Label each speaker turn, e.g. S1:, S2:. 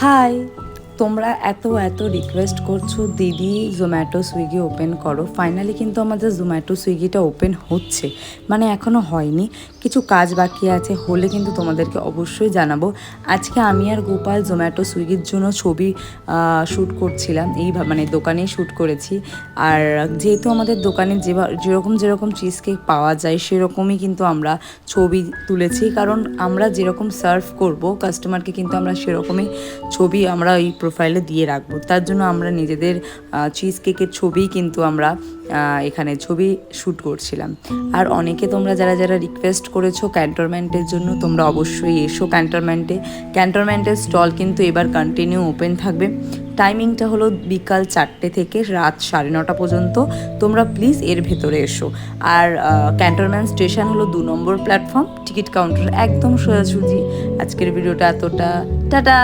S1: High, তোমরা এত এত রিকোয়েস্ট করছো দিদি জোম্যাটো সুইগি ওপেন করো। ফাইনালি কিন্তু আমাদের জোম্যাটো সুইগিটা ওপেন হচ্ছে, মানে এখনও হয়নি, কিছু কাজ বাকি আছে, হলে কিন্তু তোমাদেরকে অবশ্যই জানাবো। আজকে আমি আর গোপাল জোম্যাটো সুইগির জন্য ছবি শ্যুট করছিলাম, মানে দোকানেই শ্যুট করেছি। আর যেহেতু আমাদের দোকানে যেরকম যেরকম চিজ কেক পাওয়া যায় সেরকমই কিন্তু আমরা ছবি তুলেছি, কারণ আমরা যেরকম সার্ভ করব কাস্টমারকে কিন্তু আমরা সেরকমই ছবি আমরা এই প্রোফাইলে দিয়ে রাখবো। তার জন্য আমরা নিজেদের চিজ কেকের ছবিই কিন্তু আমরা এখানে ছবি শ্যুট করছিলাম। আর অনেকে তোমরা যারা যারা রিকোয়েস্ট করেছো ক্যান্টনমেন্টের জন্য, তোমরা অবশ্যই এসো ক্যান্টনমেন্টের স্টল কিন্তু এবার কন্টিনিউ ওপেন থাকবে। টাইমিংটা হলো বিকাল 4টে থেকে রাত 9:30 পর্যন্ত। তোমরা প্লিজ এর ভেতরে এসো। আর ক্যান্টনমেন্ট স্টেশন হলো 2 নম্বর প্ল্যাটফর্ম, টিকিট কাউন্টার একদম সোজাসুজি। আজকের ভিডিওটা এতটা, টাটা।